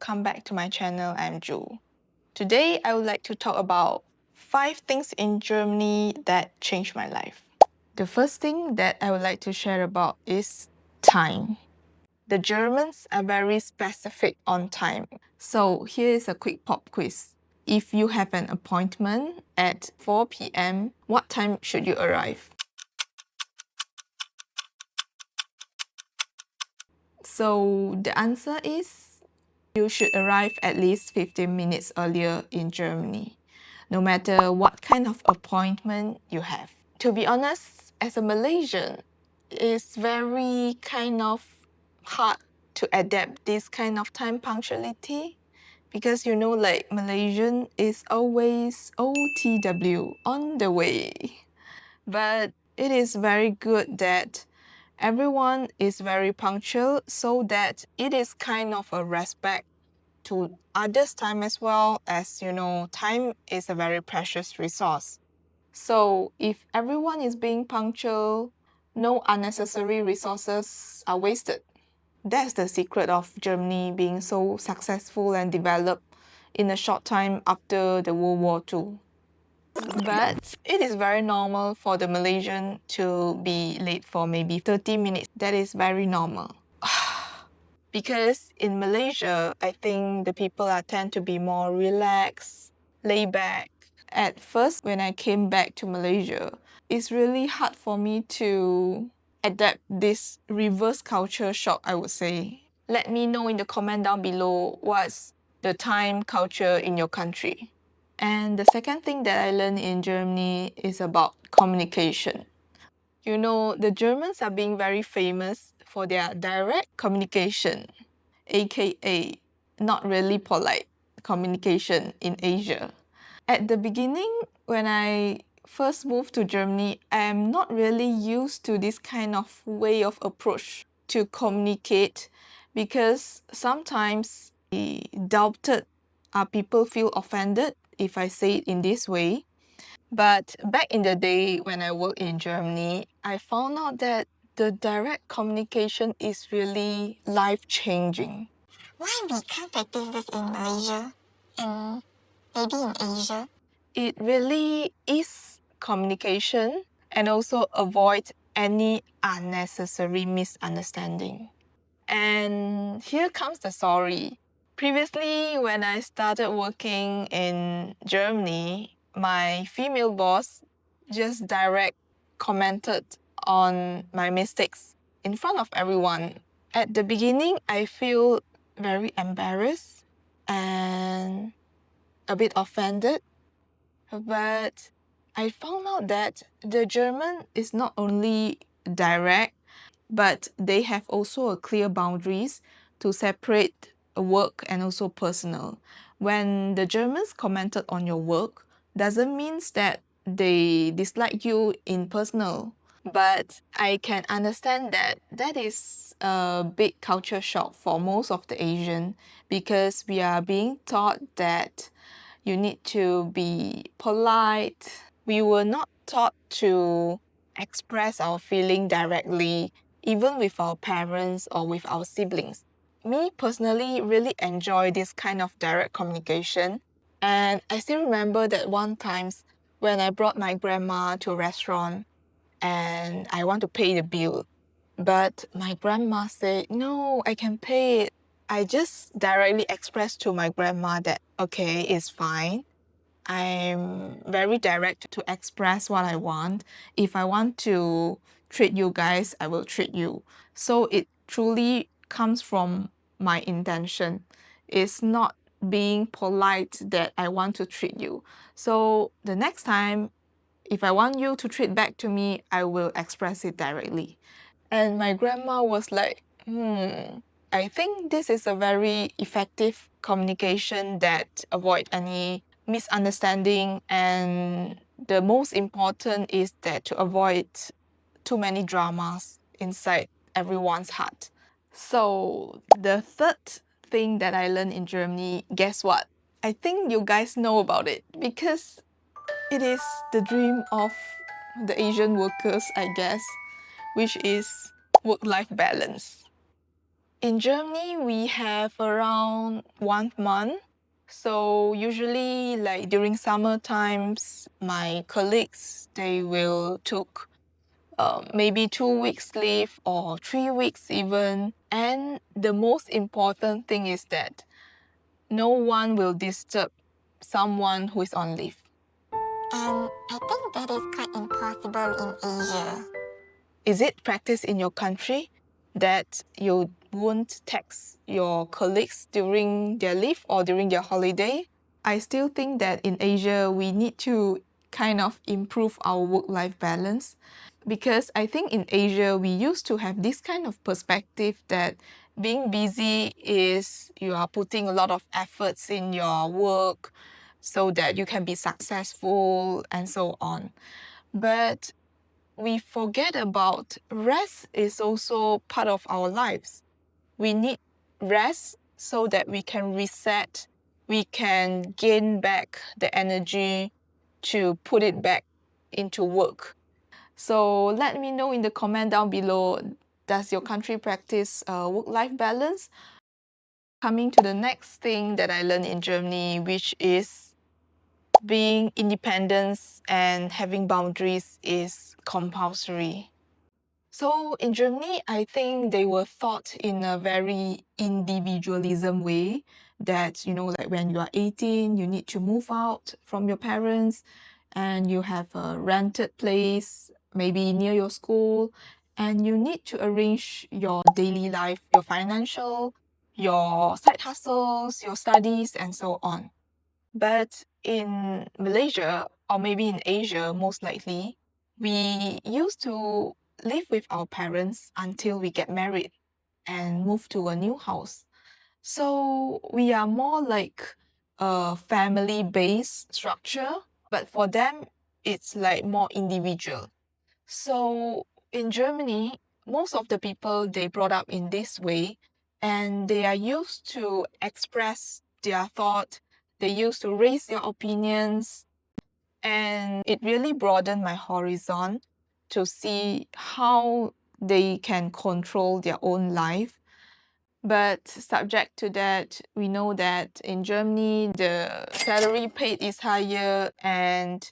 Come back to my channel. I'm Ju. Today, I would like to talk about 5 things in Germany that changed my life. The first thing that I would like to share about is time. The Germans are very specific on time. So here is a quick pop quiz. If you have an appointment at 4 p.m., what time should you arrive? So the answer is you should arrive at least 15 minutes earlier in Germany, no matter what kind of appointment you have. To be honest, as a Malaysian, it's very kind of hard to adapt this kind of time punctuality because like Malaysian is always OTW, on the way. But it is very good that everyone is very punctual so that it is kind of a respect to others' time as well, as time is a very precious resource. So if everyone is being punctual, no unnecessary resources are wasted. That's the secret of Germany being so successful and developed in a short time after the World War II. But it is very normal for the Malaysian to be late for maybe 30 minutes. That is very normal. Because in Malaysia, I think the people tend to be more relaxed, laid back. At first, when I came back to Malaysia, it's really hard for me to adapt this reverse culture shock, I would say. Let me know in the comment down below what's the time culture in your country. And the second thing that I learned in Germany is about communication. The Germans are being very famous for their direct communication, aka not really polite communication in Asia. At the beginning, when I first moved to Germany, I am not really used to this kind of way of approach to communicate because sometimes I doubted people feel offended if I say it in this way. But back in the day when I worked in Germany, I found out that the direct communication is really life-changing. Why we can't practice this in Malaysia and maybe in Asia? It really is communication and also avoid any unnecessary misunderstanding. And here comes the story. Previously, when I started working in Germany, my female boss just direct commented on my mistakes in front of everyone. At the beginning, I feel very embarrassed and a bit offended, but I found out that the German is not only direct, but they have also a clear boundaries to separate work and also personal. When the Germans commented on your work, doesn't mean that they dislike you in personal. But I can understand that that is a big culture shock for most of the Asian because we are being taught that you need to be polite. We were not taught to express our feeling directly, even with our parents or with our siblings. Me personally really enjoy this kind of direct communication. And I still remember that one times when I brought my grandma to a restaurant and I want to pay the bill. But my grandma said, no, I can pay it. I just directly expressed to my grandma that, okay, it's fine. I'm very direct to express what I want. If I want to treat you guys, I will treat you. So it truly comes from my intention. It's not being polite that I want to treat you. So the next time, if I want you to treat back to me, I will express it directly. And my grandma was like, I think this is a very effective communication that avoid any misunderstanding, and the most important is that to avoid too many dramas inside everyone's heart. So the third thing that I learned in Germany, guess what? I think you guys know about it because it is the dream of the Asian workers, I guess, which is work-life balance. In Germany, we have around 1 month. So usually like during summer times, my colleagues, they will took maybe 2 weeks leave or 3 weeks even. And the most important thing is that no one will disturb someone who is on leave. And I think that is quite impossible in Asia. Is it practiced in your country that you won't text your colleagues during their leave or during their holiday? I still think that in Asia, we need to kind of improve our work-life balance because I think in Asia, we used to have this kind of perspective that being busy is you are putting a lot of efforts in your work so that you can be successful and so on. But we forget about rest is also part of our lives. We need rest so that we can reset, we can gain back the energy to put it back into work. So let me know in the comment down below, does your country practice work-life balance? Coming to the next thing that I learned in Germany, which is being independent and having boundaries is compulsory. So in Germany, I think they were taught in a very individualism way that, like when you are 18, you need to move out from your parents and you have a rented place, maybe near your school, and you need to arrange your daily life, your financial, your side hustles, your studies, and so on. But in Malaysia, or maybe in Asia, most likely, we used to live with our parents until we get married and move to a new house. So we are more like a family-based structure, but for them, it's like more individual. So in Germany, most of the people they brought up in this way, and they are used to express their thought. They used to raise their opinions, and it really broadened my horizon to see how they can control their own life. But subject to that, we know that in Germany, the salary paid is higher and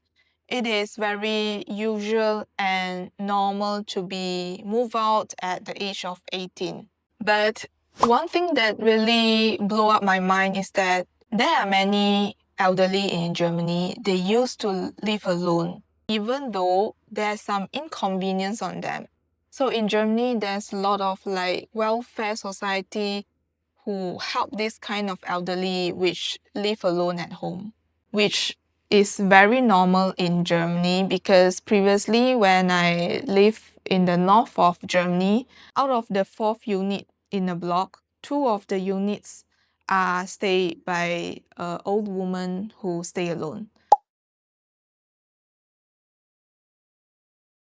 it is very usual and normal to be move out at the age of 18. But one thing that really blew up my mind is that there are many elderly in Germany, they used to live alone, even though there's some inconvenience on them. So in Germany, there's a lot of like welfare society who help this kind of elderly which live alone at home, which is very normal in Germany because previously when I lived in the north of Germany, out of the 4 unit in a block, 2 of the units are stayed by an old woman who stay alone.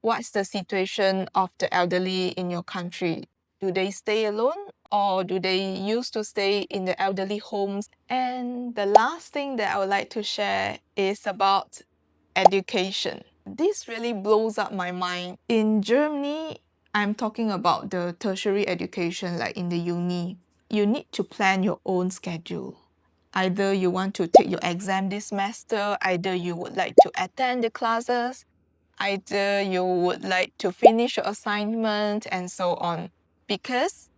What's the situation of the elderly in your country? Do they stay alone or do they used to stay in the elderly homes? And the last thing that I would like to share is about education. This really blows up my mind. In Germany, I'm talking about the tertiary education, like in the uni. You need to plan your own schedule. Either you want to take your exam this semester, either you would like to attend the classes, either you would like to finish your assignment and so on, because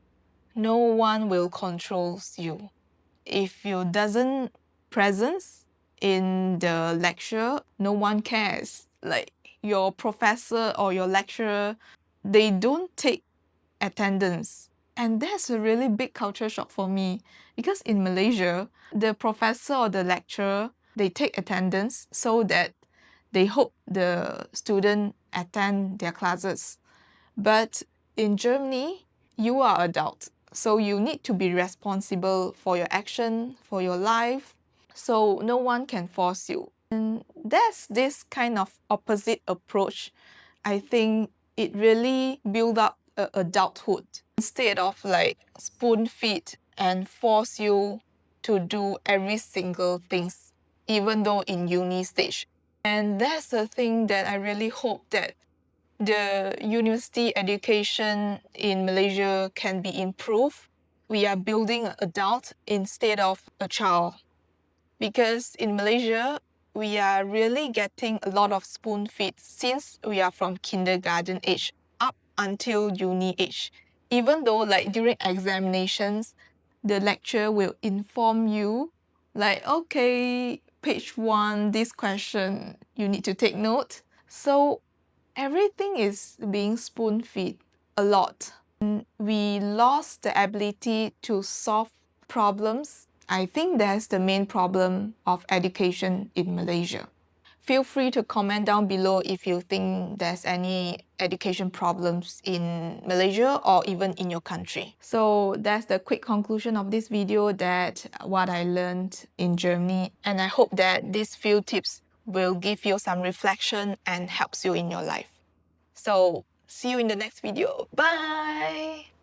no one will control you. If you doesn't presence in the lecture, no one cares. Like your professor or your lecturer, they don't take attendance. And that's a really big culture shock for me because in Malaysia, the professor or the lecturer, they take attendance so that they hope the student attend their classes. But in Germany, you are adult, so you need to be responsible for your action, for your life, so no one can force you. And that's this kind of opposite approach. I think it really build up adulthood instead of like spoon feed and force you to do every single things, even though in uni stage. And that's the thing that I really hope that the university education in Malaysia can be improved we are building an adult instead of a child. Because in Malaysia, we are really getting a lot of spoon feed since we are from kindergarten age up until uni age. Even though like during examinations, the lecturer will inform you like, okay, page 1, this question, you need to take note. So everything is being spoon feed a lot. We lost the ability to solve problems. I think that's the main problem of education in Malaysia. Feel free to comment down below if you think there's any education problems in Malaysia or even in your country. So that's the quick conclusion of this video, that what I learned in Germany, and I hope that these few tips will give you some reflection and helps you in your life. So see you in the next video. Bye!